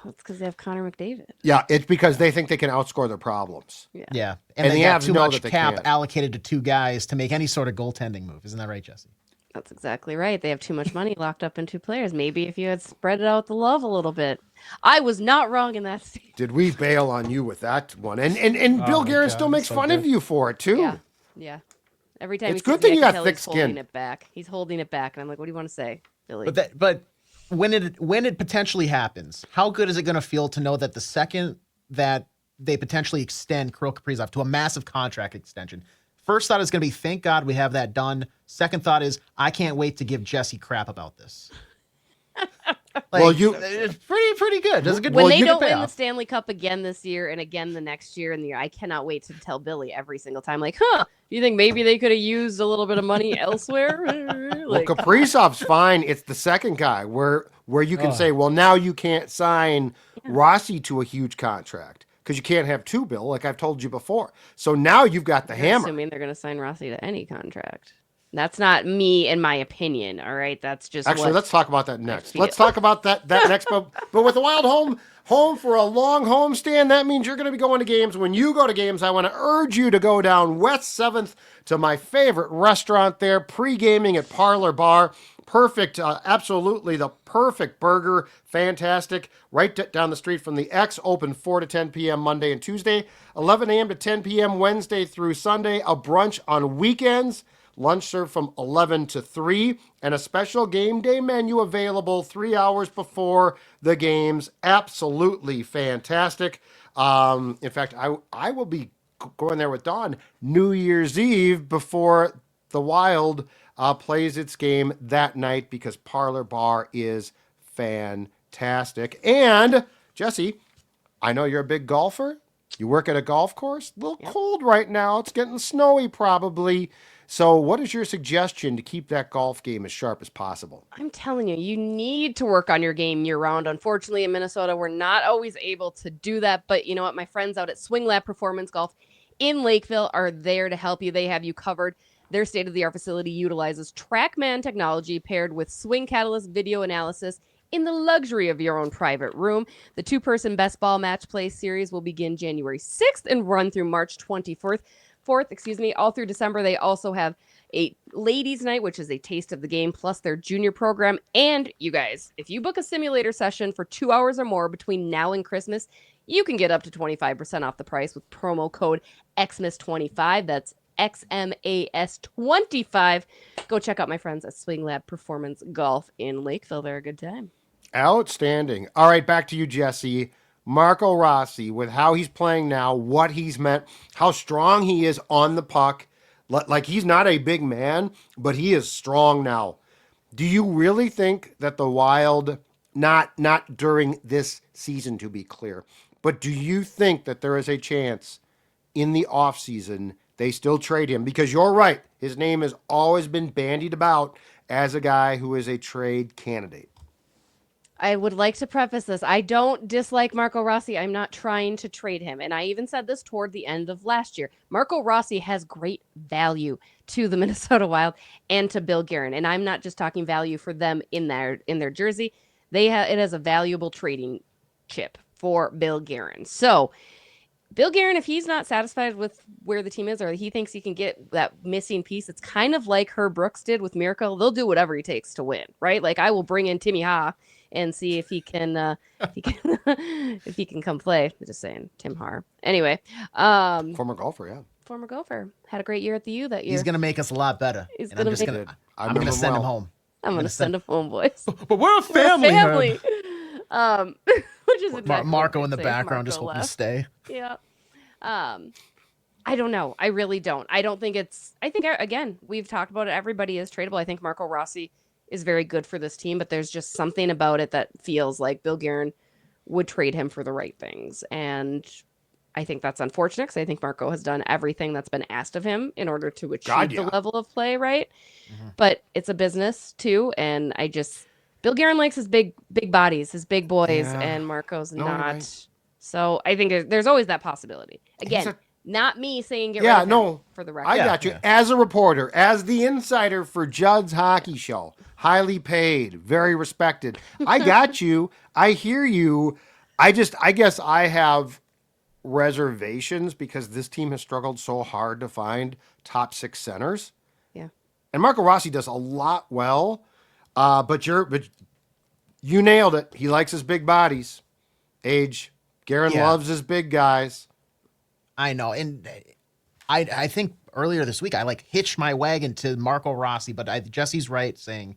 Speaker 5: That's because they have Connor McDavid.
Speaker 4: Yeah, it's because they think they can outscore their problems.
Speaker 2: Yeah.
Speaker 4: And
Speaker 2: they
Speaker 4: the
Speaker 2: got
Speaker 4: Avs
Speaker 2: too
Speaker 4: know
Speaker 2: much
Speaker 4: that they
Speaker 2: cap
Speaker 4: can't.
Speaker 2: allocated to two guys to make any sort of goaltending move. Isn't that right, Jessi?
Speaker 5: That's exactly right. They have too much money locked up in two players. Maybe if you had spread it out the love a little bit. I was not wrong in that scene.
Speaker 4: Did we bail on you with that one? And Bill Guerin still makes fun of you for it too.
Speaker 5: Yeah. Every time
Speaker 4: It's
Speaker 5: he
Speaker 4: good
Speaker 5: sees
Speaker 4: thing
Speaker 5: me,
Speaker 4: you
Speaker 5: I
Speaker 4: got
Speaker 5: can tell
Speaker 4: thick
Speaker 5: he's holding
Speaker 4: skin.
Speaker 5: it back. He's holding it back, and I'm like, "What do you want to say, Billy?"
Speaker 2: But when it potentially happens, how good is it going to feel to know that the second that they potentially extend Kirill Kaprizov to a massive contract extension, first thought is going to be, thank God we have that done. Second thought is, I can't wait to give Jessi crap about this.
Speaker 4: Well,
Speaker 2: it's pretty good. That's a good.
Speaker 5: When they
Speaker 2: good
Speaker 5: don't win the
Speaker 2: payoff.
Speaker 5: Stanley Cup again this year and again the next year and the year, I cannot wait to tell Billy every single time, like, "Huh? Do you think maybe they could have used a little bit of money elsewhere?"
Speaker 4: Well,
Speaker 5: Like,
Speaker 4: Kaprizov's fine. It's the second guy where you can say, well, now you can't sign Rossi to a huge contract because you can't have two, Bill, like I've told you before. So now you've got the hammer.
Speaker 5: assuming they're going to sign Rossi to any contract. That's not me and my opinion. All right, that's just
Speaker 4: Actually,
Speaker 5: what
Speaker 4: let's talk about that next.
Speaker 5: feel.
Speaker 4: Let's talk about that next. But with the Wild home for a long homestand, that means you're going to be going to games. When you go to games, I want to urge you to go down West 7th to my favorite restaurant there, pre-gaming at Parlor Bar. Perfect, absolutely the perfect burger, fantastic. Right down the street from the X, open 4 to 10 p.m. Monday and Tuesday, 11 a.m. to 10 p.m. Wednesday through Sunday, a brunch on weekends. Lunch served from 11 to 3, and a special game day menu available 3 hours before the games. Absolutely fantastic. In fact, I will be going there with Dawn New Year's Eve before the Wild plays its game that night because Parlor Bar is fantastic. And, Jessi, I know you're a big golfer. You work at a golf course. A little cold right now. It's getting snowy probably. So what is your suggestion to keep that golf game as sharp as possible?
Speaker 5: I'm telling you, you need to work on your game year round. Unfortunately, in Minnesota, we're not always able to do that. But you know what? My friends out at Swing Lab Performance Golf in Lakeville are there to help you. They have you covered. Their state-of-the-art facility utilizes TrackMan technology paired with Swing Catalyst video analysis in the luxury of your own private room. The two-person best ball match play series will begin January 6th and run through March 24th. All through December. They also have a ladies' night, which is a taste of the game, plus their junior program. And you guys, if you book a simulator session for 2 hours or more between now and Christmas, you can get up to 25% off the price with promo code XMAS25. That's XMAS25. Go check out my friends at Swing Lab Performance Golf in Lakeville. They're a good time.
Speaker 4: Outstanding. All right, back to you, Jessi. Marco Rossi, with how he's playing now, what he's meant, how strong he is on the puck. Like, he's not a big man, but he is strong now. Do you really think that the Wild, not during this season to be clear, but do you think that there is a chance in the offseason they still trade him, because you're right, his name has always been bandied about as a guy who is a trade candidate.
Speaker 5: I would like to preface this. I don't dislike Marco Rossi. I'm not trying to trade him. And I even said this toward the end of last year. Marco Rossi has great value to the Minnesota Wild and to Bill Guerin. And I'm not just talking value for them in their jersey. It has a valuable trading chip for Bill Guerin. So Bill Guerin, if he's not satisfied with where the team is, or he thinks he can get that missing piece, it's kind of like Herb Brooks did with Miracle. They'll do whatever he takes to win, right? Like, I will bring in Timmy Ha and see if he can, if he can come play. I'm just saying, Tim Har. Anyway,
Speaker 4: Former golfer, yeah.
Speaker 5: Former golfer, had a great year at the U that year.
Speaker 2: He's gonna make us a lot better.
Speaker 5: He's
Speaker 2: and I'm
Speaker 5: gonna
Speaker 2: just
Speaker 5: make
Speaker 2: gonna,
Speaker 4: I
Speaker 2: I'm gonna
Speaker 4: remember
Speaker 2: send him
Speaker 4: well.
Speaker 2: home.
Speaker 5: I'm gonna send him home, boys.
Speaker 2: But we're a family.
Speaker 5: Family.
Speaker 2: Herb.
Speaker 5: Which is exactly
Speaker 2: Marco
Speaker 5: what
Speaker 2: in the
Speaker 5: I'd say if
Speaker 2: background, just
Speaker 5: Marco
Speaker 2: hoping to
Speaker 5: left.
Speaker 2: stay.
Speaker 5: Yeah. I don't know. I really don't. I don't think again, we've talked about it. Everybody is tradable. I think Marco Rossi is very good for this team, but there's just something about it that feels like Bill Guerin would trade him for the right things. And I think that's unfortunate, because I think Marco has done everything that's been asked of him in order to achieve the level of play, right? Mm-hmm. But it's a business too. And Bill Guerin likes his big bodies, his big boys, and Marco's not. Right. So I think there's always that possibility. Again, not me saying get rid of him, for the record.
Speaker 4: I got you. As a reporter, as the insider for Judd's Hockey Show, highly paid, very respected. I got you. I hear you. I guess I have reservations because this team has struggled so hard to find top 6 centers.
Speaker 5: Yeah.
Speaker 4: And Marco Rossi does a lot well, but you nailed it. He likes his big bodies. Guerin loves his big guys.
Speaker 2: I know, and I think earlier this week I hitched my wagon to Marco Rossi, but Jessi's right saying,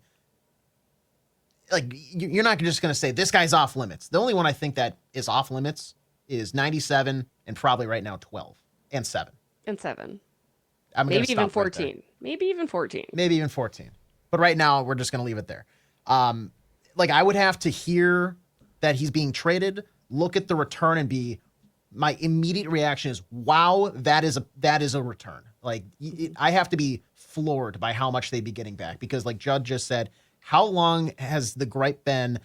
Speaker 2: you're not just going to say this guy's off limits. The only one I think that is off limits is 97 and probably right now 12 and 7.
Speaker 5: And 7.
Speaker 2: Maybe
Speaker 5: even 14. Right, maybe even 14.
Speaker 2: Maybe even 14. But right now we're just going to leave it there. I would have to hear that he's being traded, look at the return, and my immediate reaction is, wow, that is a return. I have to be floored by how much they'd be getting back, because like Judd just said, how long has the gripe been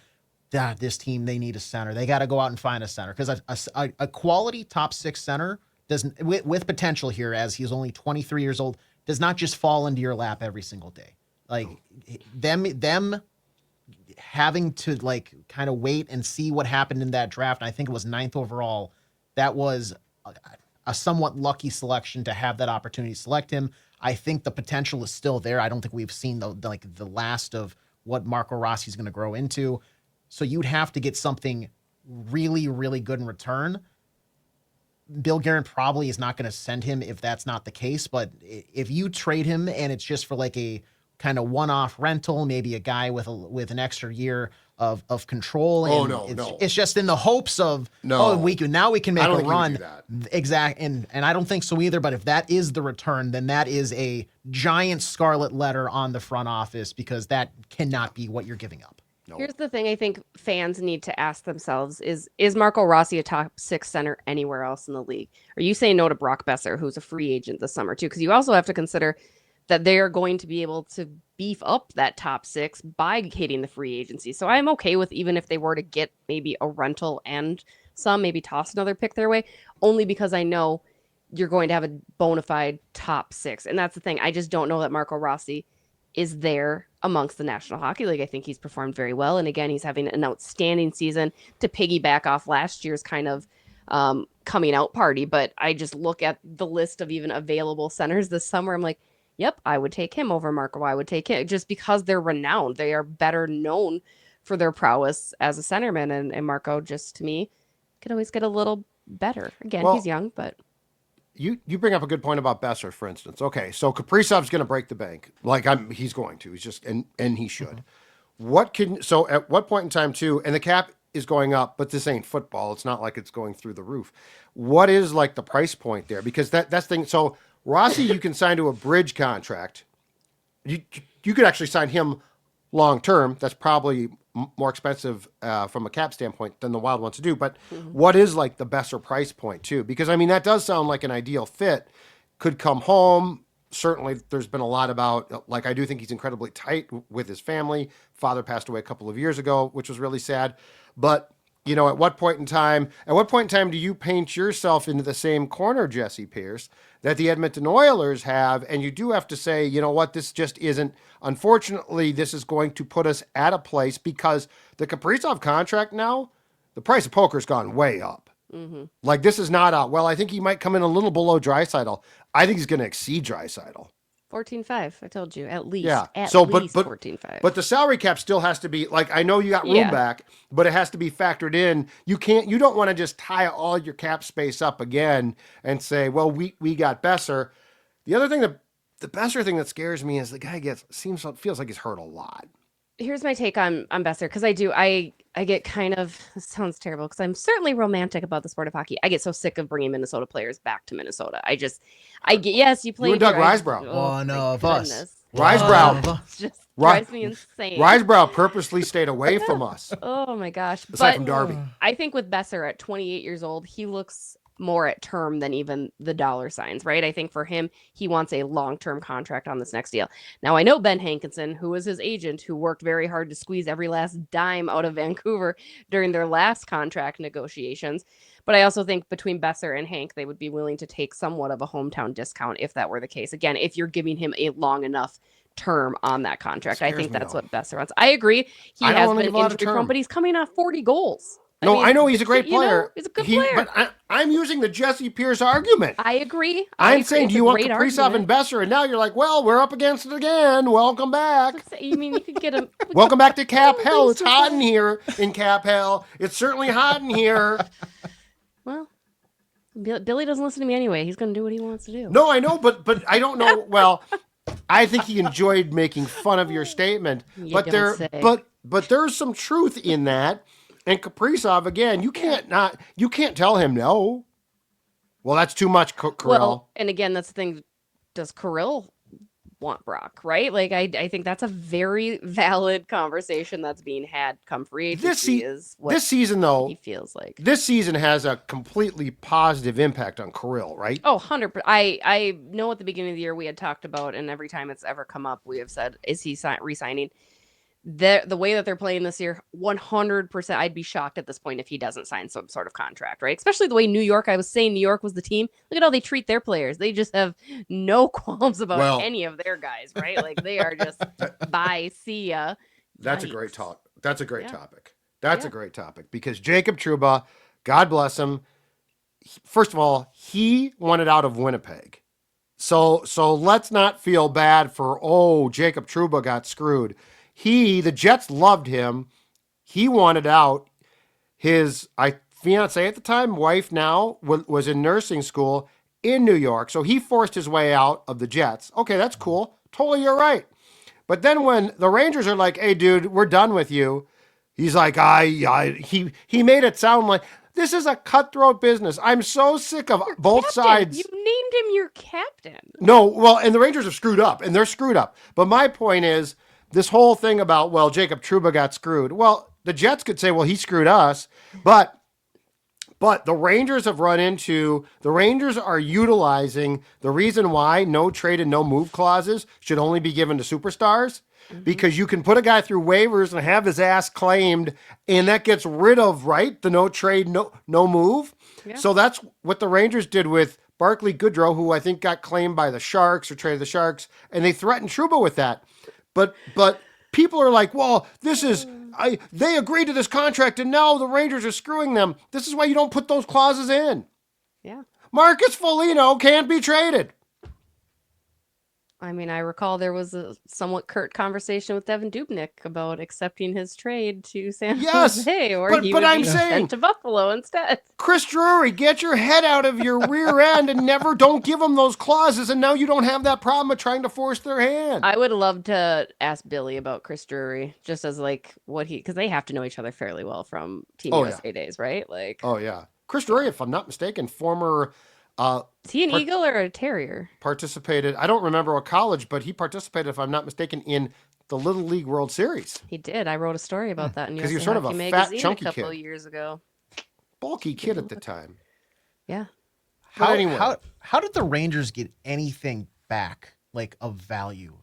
Speaker 2: that this team, they need a center? They got to go out and find a center, because a quality top 6 center doesn't, with potential here, as he's only 23 years old, does not just fall into your lap every single day. Them having to kind of wait and see what happened in that draft. And I think it was 9th overall. That was a somewhat lucky selection to have that opportunity to select him. I think the potential is still there. I don't think we've seen the last of what Marco Rossi is going to grow into. So you'd have to get something really, really good in return. Bill Guerin probably is not going to send him if that's not the case. But if you trade him and it's just for a kind of one-off rental, maybe a guy with an extra year of control. And it's just in the hopes of, we can make a run. Exactly. And I don't think so either. But if that is the return, then that is a giant scarlet letter on the front office, because that cannot be what you're giving up.
Speaker 5: No. Here's the thing I think fans need to ask themselves is Marco Rossi a top 6 center anywhere else in the league? Are you saying no to Brock Besser, who's a free agent this summer too? Because you also have to consider that they are going to be able to beef up that top 6 by hitting the free agency. So I'm okay with, even if they were to get maybe a rental and maybe toss another pick their way, only because I know you're going to have a bona fide top 6. And that's the thing. I just don't know that Marco Rossi is there amongst the National Hockey League. I think he's performed very well. And again, he's having an outstanding season to piggyback off last year's kind of coming out party. But I just look at the list of even available centers this summer. I'm like, yep, I would take him over Marco. I would take him just because they're renowned. They are better known for their prowess as a centerman. And Marco, just to me, could always get a little better. Again, he's young, but...
Speaker 4: You bring up a good point about Besser, for instance. Okay, so Kaprizov's going to break the bank. He's going to. He's just, and he should. Mm-hmm. At what point in time, too, and the cap is going up, but this ain't football. It's not like it's going through the roof. What is the price point there? Because that's the thing. So Rossi, you can sign to a bridge contract. You could actually sign him long term. That's probably more expensive from a cap standpoint than the Wild wants to do. But what is like the Besser price point too? Because I mean, that does sound like an ideal fit. Could come home. Certainly, there's been a lot about, like, I do think he's incredibly tight with his family. Father passed away a couple of years ago, which was really sad. But, you know, at what point in time do you paint yourself into the same corner, Jessi Pierce, that the Edmonton Oilers have? And you do have to say, you know what, this just isn't, unfortunately, this is going to put us at a place because the Kaprizov contract now, the price of poker's gone way up. Like, this is not out. Well, I think he might come in a little below Draisaitl. I think he's going to exceed Draisaitl.
Speaker 5: 14.5. I told you, at least.
Speaker 4: Yeah.
Speaker 5: At
Speaker 4: So,
Speaker 5: least
Speaker 4: but
Speaker 5: 14.5.
Speaker 4: But the salary cap still has to be, like, I know you got room back, but it has to be factored in. You don't want to just tie all your cap space up again and say, well, we got Besser. The other thing the Besser thing that scares me is the guy feels like he's hurt a lot.
Speaker 5: Here's my take on Besser, because I get kind of, this sounds terrible, because I'm certainly romantic about the sport of hockey. I get so sick of bringing Minnesota players back to Minnesota. Yes, you played.
Speaker 4: You and Doug Risebrough.
Speaker 2: One of us.
Speaker 4: Risebrough.
Speaker 5: It just drives me insane.
Speaker 4: Risebrough purposely stayed away from us.
Speaker 5: Oh my gosh.
Speaker 4: Aside from Darby.
Speaker 5: I think with Besser at 28 years old, he looks more at term than even the dollar signs, right? I think for him, he wants a long-term contract on this next deal. Now, I know Ben Hankinson, who was his agent, who worked very hard to squeeze every last dime out of Vancouver during their last contract negotiations. But I also think between Besser and Hank, they would be willing to take somewhat of a hometown discount if that were the case. Again, if you're giving him a long enough term on that contract. I think that's what Besser wants. I agree. He has been injury prone, but he's coming off 40 goals.
Speaker 4: I know he's a great player.
Speaker 5: He's a good player.
Speaker 4: But I'm using the Jessi Pierce argument.
Speaker 5: I agree.
Speaker 4: I'm saying, do you want Kaprizov and Besser? And now you're like, well, we're up against it again. Welcome back.
Speaker 5: You mean you could get him?
Speaker 4: Welcome back to Cap Hell. It's hot in here in Cap Hell. It's certainly hot in here.
Speaker 5: Well, Billy doesn't listen to me anyway. He's going to do what he wants to do.
Speaker 4: No, I know, but I don't know. Well, I think he enjoyed making fun of your statement. But there's some truth in that. And Kaprizov, again, you can't tell him no. Well, that's too much, Kirill.
Speaker 5: Well, and again, that's the thing. Does Kirill want Brock, right? Like, I think that's a very valid conversation that's being had come free agency. This season, though, he feels like.
Speaker 4: This season has a completely positive impact on Kirill, right?
Speaker 5: Oh, 100%. I know at the beginning of the year we had talked about, and every time it's ever come up, we have said, is he re-signing? The way that they're playing this year, 100%, I'd be shocked at this point if he doesn't sign some sort of contract, right? Especially the way New York, I was saying New York was the team. Look at how they treat their players. They just have no qualms about any of their guys, right? Like, they are just, bye, see ya.
Speaker 4: That's a great talk. That's a great topic. That's a great topic because Jacob Trouba, God bless him. First of all, he wanted out of Winnipeg. So let's not feel bad for, Jacob Trouba got screwed. The Jets loved him. He wanted out. His fiance at the time, wife now, was in nursing school in New York. So he forced his way out of the Jets. Okay, that's cool. Totally, you're right. But then when the Rangers are like, hey, dude, we're done with you. He's like, he made it sound like this is a cutthroat business. I'm so sick of both sides.
Speaker 5: You named him your captain.
Speaker 4: No, well, and the Rangers are screwed up, and they're screwed up. But my point is, this whole thing about, well, Jacob Trouba got screwed. Well, the Jets could say, well, he screwed us. But the Rangers have run into, the Rangers are utilizing the reason why no trade and no move clauses should only be given to superstars. Mm-hmm. Because you can put a guy through waivers and have his ass claimed, and that gets rid of, right, the no trade, no move. Yeah. So that's what the Rangers did with Barclay Goodrow, who I think got claimed by the Sharks or traded the Sharks, and they threatened Trouba with that. But people are like, well, they agreed to this contract and now the Rangers are screwing them. This is why you don't put those clauses in.
Speaker 5: Yeah.
Speaker 4: Marcus Foligno can't be traded.
Speaker 5: I mean, I recall there was a somewhat curt conversation with Devin Dubnyk about accepting his trade to San Jose, or he would be sent to Buffalo instead.
Speaker 4: Chris Drury, get your head out of your rear end and don't give them those clauses, and now you don't have that problem of trying to force their hand.
Speaker 5: I would love to ask Billy about Chris Drury, just as like because they have to know each other fairly well from Team USA days, right? Like,
Speaker 4: oh yeah, Chris Drury, if I'm not mistaken, former.
Speaker 5: Is he an Eagle or a Terrier?
Speaker 4: Participated. I don't remember what college, but he participated, if I'm not mistaken, in the Little League World Series.
Speaker 5: He did. I wrote a story about that in
Speaker 4: 'Cause
Speaker 5: USA
Speaker 4: you're sort of
Speaker 5: Hockey
Speaker 4: a fat,
Speaker 5: Magazine
Speaker 4: chunky
Speaker 5: a couple
Speaker 4: kid.
Speaker 5: years ago.
Speaker 4: Bulky kid at the time.
Speaker 5: Yeah.
Speaker 4: But anyway,
Speaker 2: How did the Rangers get anything back, like, of value?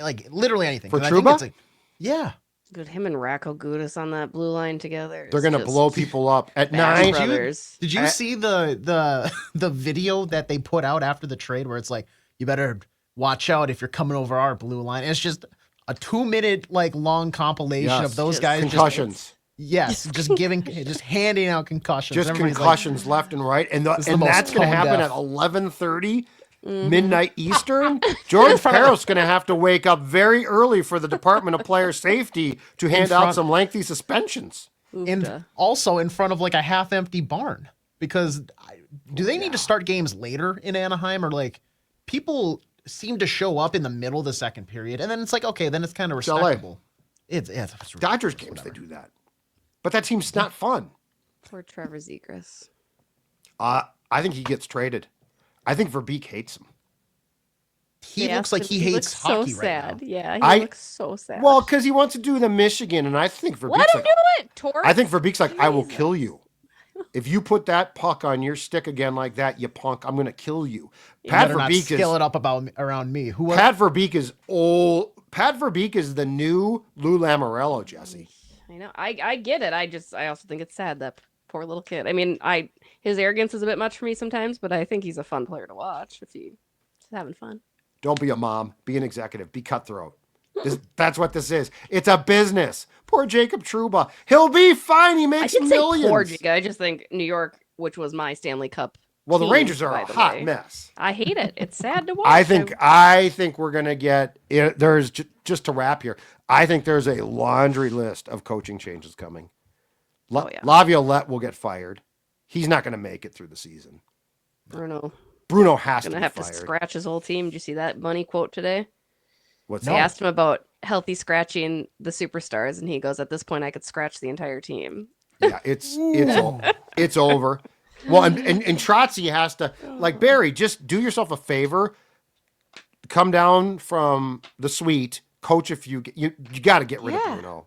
Speaker 2: Like, literally anything.
Speaker 4: For
Speaker 2: 'Cause I think
Speaker 4: Trouba?
Speaker 2: it's yeah.
Speaker 5: Good, him and Racco Gudis on that blue line together.
Speaker 4: they're
Speaker 5: is
Speaker 4: going to
Speaker 5: just
Speaker 4: blow people up at
Speaker 5: Bash
Speaker 4: 9.
Speaker 5: Brothers.
Speaker 2: Did you see the video that they put out after the trade where it's like, you better watch out if you're coming over our blue line? And it's just a 2-minute like long compilation
Speaker 4: Yes.
Speaker 2: of those
Speaker 5: Just
Speaker 2: guys
Speaker 4: Concussions.
Speaker 2: just handing out concussions.
Speaker 4: Just
Speaker 2: Everybody's
Speaker 4: concussions left and right. And,
Speaker 2: is the
Speaker 4: and
Speaker 2: most
Speaker 4: that's going to
Speaker 2: tone
Speaker 4: happen
Speaker 2: deaf.
Speaker 4: at 11:30 midnight Eastern. George Parros going to have to wake up very early for the Department of Player Safety to hand out
Speaker 2: front-
Speaker 4: some lengthy suspensions.
Speaker 2: and also in front of like a half-empty barn because do they need to start games later in Anaheim or like people seem to show up in the middle of the second period and then it's like okay then it's kind of
Speaker 4: LA.
Speaker 2: respectable. It's
Speaker 4: Dodgers games, they do that. But that team's not fun.
Speaker 5: Poor Trevor Zegras.
Speaker 4: I think he gets traded. I think Verbeek hates him.
Speaker 2: He
Speaker 5: Yeah,
Speaker 2: looks like he hates
Speaker 5: looks
Speaker 2: hockey
Speaker 5: so
Speaker 2: right
Speaker 5: sad.
Speaker 2: now.
Speaker 5: Yeah, he
Speaker 4: I-
Speaker 5: looks so sad.
Speaker 4: Well, because he wants to do the Michigan, and I think Verbeek's
Speaker 5: let him
Speaker 4: like,
Speaker 5: do it, Torres.
Speaker 4: I think Verbeek's like, I will
Speaker 5: Jesus.
Speaker 4: kill you. If you put that puck on your stick again like that, you punk, I'm going to kill you.
Speaker 2: You
Speaker 4: Pat
Speaker 2: better not
Speaker 4: Verbeek
Speaker 2: scale
Speaker 4: is
Speaker 2: it up around me. Who
Speaker 4: Pat Verbeek is old. Pat Verbeek is the new Lou Lamoriello, Jessi.
Speaker 5: I know. I get it. I also think it's sad that poor little kid. I mean, his arrogance is a bit much for me sometimes, but I think he's a fun player to watch if he's having fun.
Speaker 4: Don't be a mom. Be an executive. Be cutthroat. That's what this is. It's a business. Poor Jacob Trouba. He'll be fine. He
Speaker 5: I
Speaker 4: makes
Speaker 5: didn't
Speaker 4: millions.
Speaker 5: say poor Giga. I just think New York, which was my Stanley Cup.
Speaker 4: Well, the
Speaker 5: team,
Speaker 4: Rangers are
Speaker 5: by
Speaker 4: a
Speaker 5: the
Speaker 4: hot
Speaker 5: way.
Speaker 4: mess.
Speaker 5: I hate it. It's sad to watch.
Speaker 4: I think we're gonna get. There's just to wrap here. I think there's a laundry list of coaching changes coming.
Speaker 5: Oh, yeah.
Speaker 4: Laviolette will get fired. He's not gonna make it through the season. Bruno has to
Speaker 5: Gonna
Speaker 4: be
Speaker 5: have to
Speaker 4: fired.
Speaker 5: scratch his whole team. Did you see that Bunny quote today?
Speaker 4: What's
Speaker 5: They
Speaker 4: that?
Speaker 5: asked him about healthy scratching the superstars, and he goes, "At this point, I could scratch the entire team."
Speaker 4: Yeah, it's over. Well, and Trotzy has to, like, Barry, just do yourself a favor. Come down from the suite, coach. If you got to get rid of
Speaker 5: Yeah.
Speaker 4: Bruno,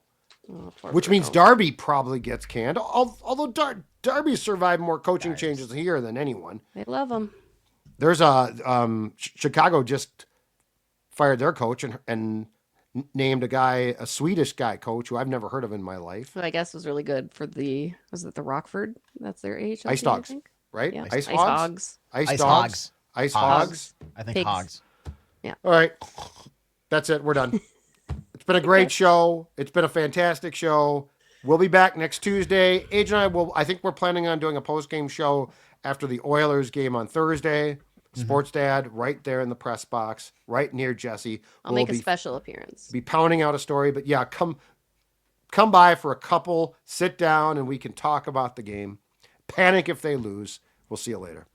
Speaker 5: Oh, poor
Speaker 4: which means
Speaker 5: Bruno.
Speaker 4: Darby probably gets canned. Although Darby survived more coaching changes here than anyone.
Speaker 5: They love him.
Speaker 4: There's Chicago just fired their coach and named a Swedish guy coach who I've never heard of in my life.
Speaker 5: Who I guess was really good for was it the Rockford? That's their AHL
Speaker 4: Ice
Speaker 5: team, I
Speaker 4: Dogs,
Speaker 5: think?
Speaker 4: right?
Speaker 5: Yeah.
Speaker 4: Ice
Speaker 5: Ice
Speaker 4: Hogs?
Speaker 5: Hogs.
Speaker 4: Ice
Speaker 2: Ice
Speaker 4: Dogs.
Speaker 2: Hogs.
Speaker 4: Ice
Speaker 2: Hogs.
Speaker 4: Hogs.
Speaker 2: I think
Speaker 5: Pigs.
Speaker 2: Hogs.
Speaker 4: All right. That's it. We're done. It's been a great show. It's been a fantastic show. We'll be back next Tuesday. AJ and I think we're planning on doing a post-game show after the Oilers game on Thursday. Sports Dad right there in the press box, right near Jessi.
Speaker 5: I'll make a special appearance.
Speaker 4: Be pounding out a story, but yeah, come by for a couple, sit down, and we can talk about the game. Panic if they lose. We'll see you later.